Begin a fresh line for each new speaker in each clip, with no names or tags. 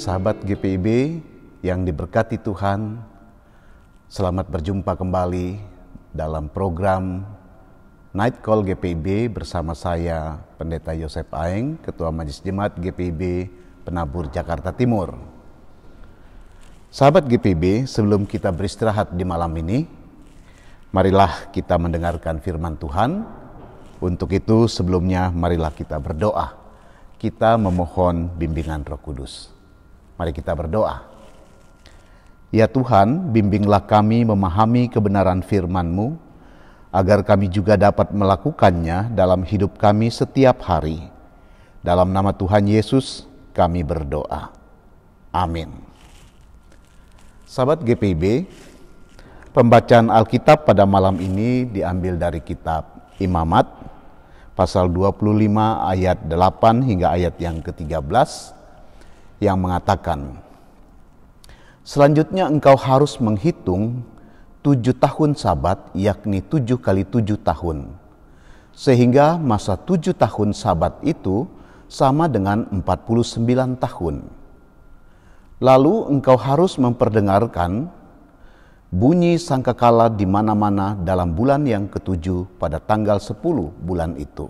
Sahabat GPIB yang diberkati Tuhan, selamat berjumpa kembali dalam program Night Call GPIB bersama saya, Pendeta Yosef Aeng, Ketua Majelis Jemaat GPIB Penabur Jakarta Timur. Sahabat GPIB, sebelum kita beristirahat di malam ini, marilah kita mendengarkan firman Tuhan. Untuk itu sebelumnya marilah kita berdoa. Kita memohon bimbingan Roh Kudus. Mari kita berdoa. Ya Tuhan, bimbinglah kami memahami kebenaran firman-Mu, agar kami juga dapat melakukannya dalam hidup kami setiap hari. Dalam nama Tuhan Yesus kami berdoa. Amin. Sahabat GPIB, pembacaan Alkitab pada malam ini diambil dari kitab Imamat, pasal 25 ayat 8 hingga ayat yang ke-13, yang mengatakan, selanjutnya engkau harus menghitung 7 tahun Sabat, yakni 7 kali 7 tahun, sehingga masa 7 tahun Sabat itu sama dengan 49 tahun. Lalu engkau harus memperdengarkan bunyi sangkakala di mana-mana dalam bulan yang ke-7 pada tanggal 10 bulan itu.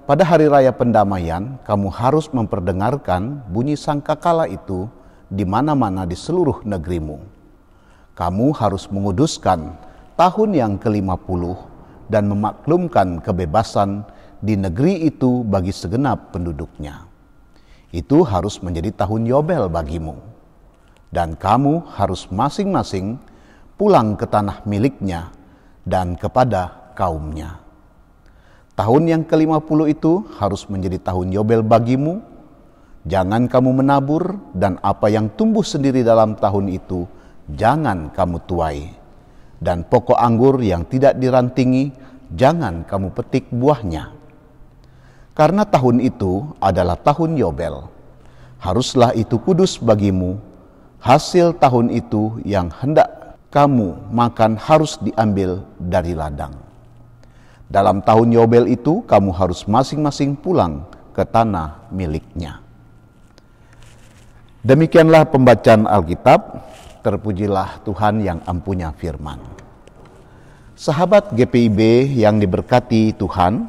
Pada hari raya pendamaian, kamu harus memperdengarkan bunyi sangkakala itu di mana-mana di seluruh negerimu. Kamu harus menguduskan tahun yang ke-50 dan memaklumkan kebebasan di negeri itu bagi segenap penduduknya. Itu harus menjadi tahun Yobel bagimu. Dan kamu harus masing-masing pulang ke tanah miliknya dan kepada kaumnya. Tahun yang ke-50 itu harus menjadi tahun Yobel bagimu. Jangan kamu menabur, dan apa yang tumbuh sendiri dalam tahun itu jangan kamu tuai. Dan pokok anggur yang tidak dirantingi jangan kamu petik buahnya. Karena tahun itu adalah tahun Yobel. Haruslah itu kudus bagimu. Hasil tahun itu yang hendak kamu makan harus diambil dari ladang. Dalam tahun Yobel itu kamu harus masing-masing pulang ke tanah miliknya. Demikianlah pembacaan Alkitab. Terpujilah Tuhan yang empunya firman. Sahabat GPIB yang diberkati Tuhan,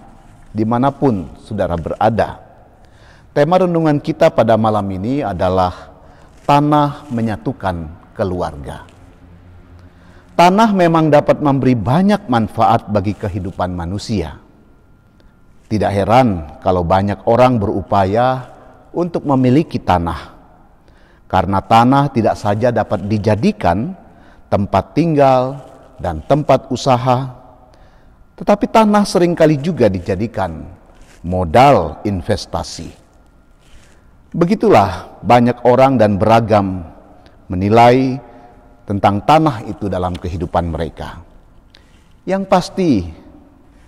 dimanapun saudara berada, tema renungan kita pada malam ini adalah tanah menyatukan keluarga. Tanah memang dapat memberi banyak manfaat bagi kehidupan manusia. Tidak heran kalau banyak orang berupaya untuk memiliki tanah. Karena tanah tidak saja dapat dijadikan tempat tinggal dan tempat usaha, tetapi tanah seringkali juga dijadikan modal investasi. Begitulah banyak orang dan beragam menilai tentang tanah itu dalam kehidupan mereka. Yang pasti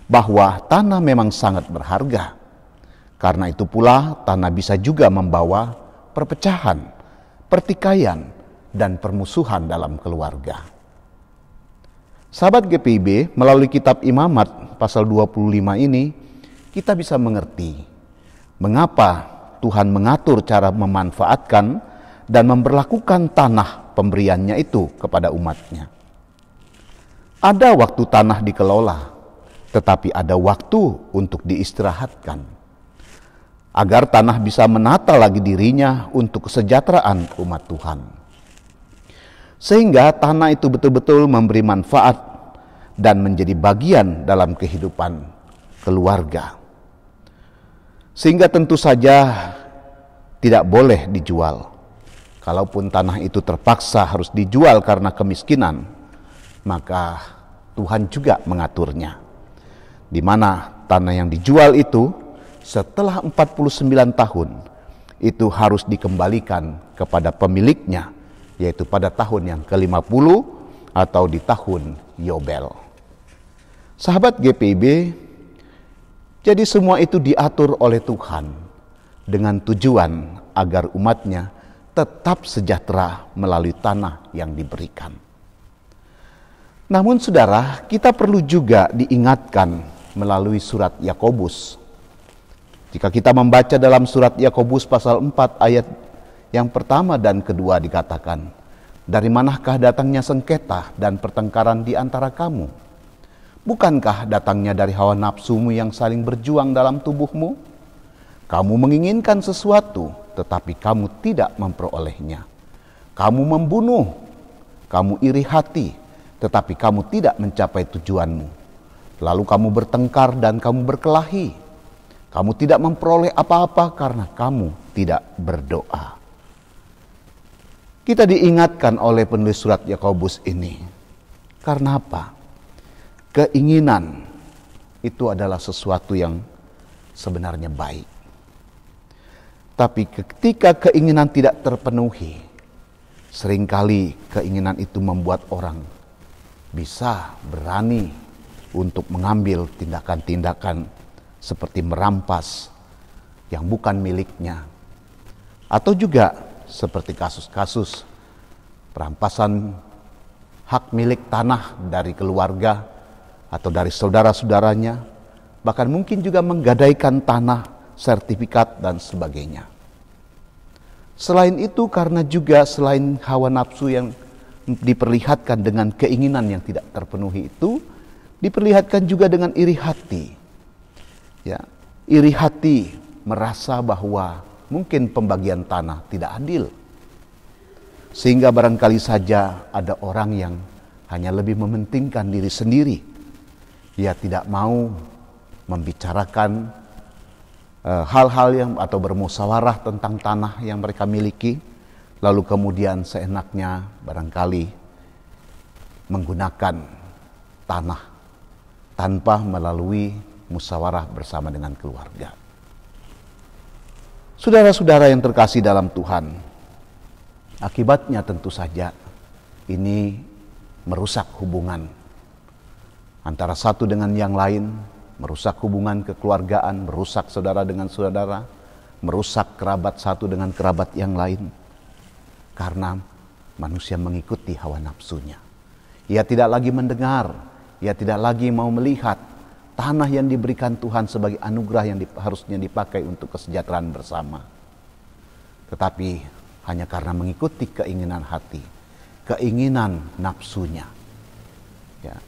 bahwa tanah memang sangat berharga. Karena itu pula tanah bisa juga membawa perpecahan, pertikaian, dan permusuhan dalam keluarga. Sahabat GPIB, melalui kitab Imamat pasal 25 ini, kita bisa mengerti mengapa Tuhan mengatur cara memanfaatkan dan memberlakukan tanah pemberiannya itu kepada umatnya. Ada waktu tanah dikelola, tetapi ada waktu untuk diistirahatkan. Agar tanah bisa menata lagi dirinya untuk kesejahteraan umat Tuhan. Sehingga tanah itu betul-betul memberi manfaat dan menjadi bagian dalam kehidupan keluarga. Sehingga tentu saja tidak boleh dijual. Kalaupun tanah itu terpaksa harus dijual karena kemiskinan, maka Tuhan juga mengaturnya. Di mana tanah yang dijual itu setelah 49 tahun itu harus dikembalikan kepada pemiliknya, yaitu pada tahun yang ke-50 atau di tahun Yobel. Sahabat GPIB, jadi semua itu diatur oleh Tuhan dengan tujuan agar umatnya tetap sejahtera melalui tanah yang diberikan. Namun saudara, kita perlu juga diingatkan melalui surat Yakobus. Jika kita membaca dalam surat Yakobus pasal 4 ayat Yang pertama dan kedua dikatakan, dari manakah datangnya sengketa dan pertengkaran di antara kamu? Bukankah datangnya dari hawa nafsumu yang saling berjuang dalam tubuhmu? Kamu menginginkan sesuatu, tetapi kamu tidak memperolehnya. Kamu membunuh, kamu iri hati, tetapi kamu tidak mencapai tujuanmu. Lalu kamu bertengkar dan kamu berkelahi. Kamu tidak memperoleh apa-apa karena kamu tidak berdoa. Kita diingatkan oleh penulis surat Yakobus ini. Karena apa? Keinginan itu adalah sesuatu yang sebenarnya baik. Tapi ketika keinginan tidak terpenuhi, seringkali keinginan itu membuat orang bisa berani untuk mengambil tindakan-tindakan seperti merampas yang bukan miliknya. Atau juga seperti kasus-kasus perampasan hak milik tanah dari keluarga atau dari saudara-saudaranya, bahkan mungkin juga menggadaikan tanah, sertifikat dan sebagainya. Selain itu, karena juga selain hawa nafsu yang diperlihatkan dengan keinginan yang tidak terpenuhi itu, diperlihatkan juga dengan iri hati. Ya, iri hati merasa bahwa mungkin pembagian tanah tidak adil. Sehingga barangkali saja ada orang yang hanya lebih mementingkan diri sendiri. Dia tidak mau membicarakan hal-hal yang atau bermusyawarah tentang tanah yang mereka miliki, lalu kemudian seenaknya barangkali menggunakan tanah tanpa melalui musyawarah bersama dengan keluarga. Saudara-saudara yang terkasih dalam Tuhan, akibatnya tentu saja ini merusak hubungan antara satu dengan yang lain, merusak hubungan kekeluargaan, merusak saudara dengan saudara, merusak kerabat satu dengan kerabat yang lain. Karena manusia mengikuti hawa nafsunya. Ia tidak lagi mendengar, ia tidak lagi mau melihat tanah yang diberikan Tuhan sebagai anugerah yang harusnya dipakai untuk kesejahteraan bersama. Tetapi hanya karena mengikuti keinginan hati, keinginan nafsunya. Ya.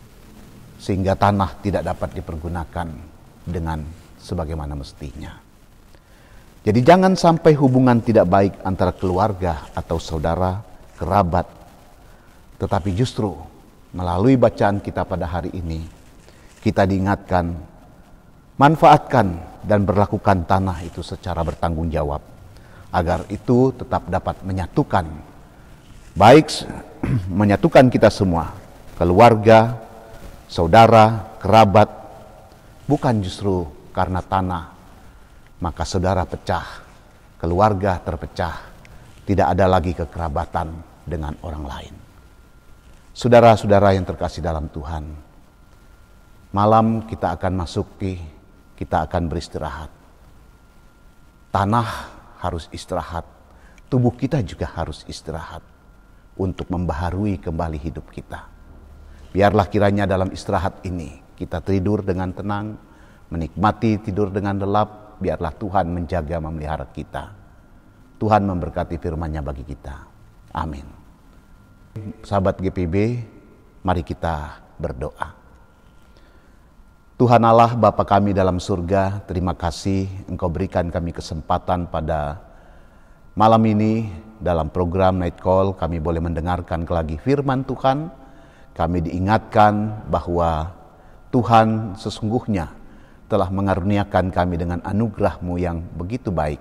Sehingga tanah tidak dapat dipergunakan dengan sebagaimana mestinya. Jadi jangan sampai hubungan tidak baik antara keluarga atau saudara, kerabat. Tetapi justru melalui bacaan kita pada hari ini, kita diingatkan, manfaatkan dan berlakukan tanah itu secara bertanggung jawab. Agar itu tetap dapat menyatukan, baik menyatukan kita semua, keluarga, saudara, kerabat, bukan justru karena tanah, maka saudara pecah, keluarga terpecah, tidak ada lagi kekerabatan dengan orang lain. Saudara-saudara yang terkasih dalam Tuhan, malam kita akan kita akan beristirahat. Tanah harus istirahat, tubuh kita juga harus istirahat untuk membaharui kembali hidup kita. Biarlah kiranya dalam istirahat ini kita tidur dengan tenang, menikmati tidur dengan lelap. Biarlah Tuhan menjaga memelihara kita. Tuhan memberkati firman-Nya bagi kita. Amin. Sahabat GPB, mari kita berdoa. Tuhan Allah Bapa kami dalam surga, terima kasih Engkau berikan kami kesempatan pada malam ini dalam program Night Call kami boleh mendengarkan lagi firman Tuhan. Kami diingatkan bahwa Tuhan sesungguhnya telah mengaruniakan kami dengan anugerah-Mu yang begitu baik,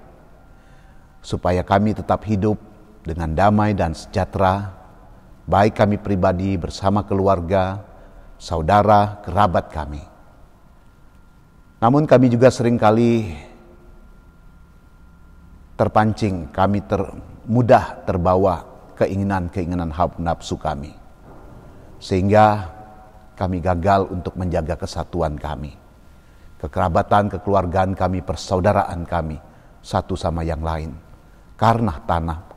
supaya kami tetap hidup dengan damai dan sejahtera, baik kami pribadi bersama keluarga, saudara, kerabat kami. Namun kami juga seringkali terpancing, kami mudah terbawa keinginan-keinginan hawa nafsu kami. Sehingga kami gagal untuk menjaga kesatuan kami. Kekerabatan, kekeluargaan kami, persaudaraan kami, satu sama yang lain. Karena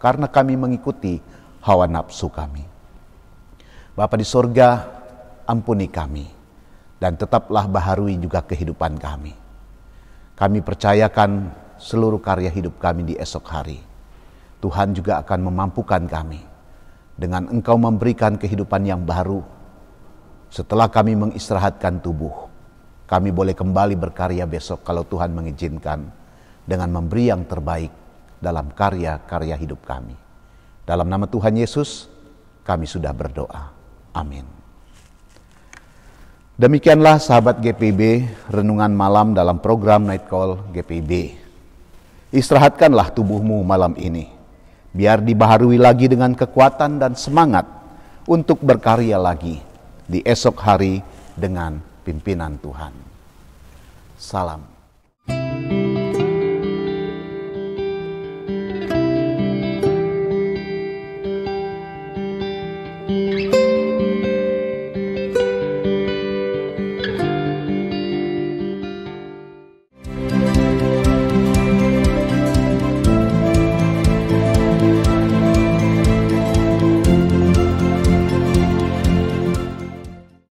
karena kami mengikuti hawa nafsu kami. Bapa di sorga, ampuni kami. Dan tetaplah baharui juga kehidupan kami. Kami percayakan seluruh karya hidup kami di esok hari. Tuhan juga akan memampukan kami dengan Engkau memberikan kehidupan yang baru. Setelah kami mengistirahatkan tubuh, kami boleh kembali berkarya besok kalau Tuhan mengizinkan, dengan memberi yang terbaik dalam karya-karya hidup kami. Dalam nama Tuhan Yesus, kami sudah berdoa. Amin. Demikianlah sahabat GPIB, renungan malam dalam program Night Call GPIB. Istirahatkanlah tubuhmu malam ini, biar dibaharui lagi dengan kekuatan dan semangat untuk berkarya lagi di esok hari dengan pimpinan Tuhan. Salam.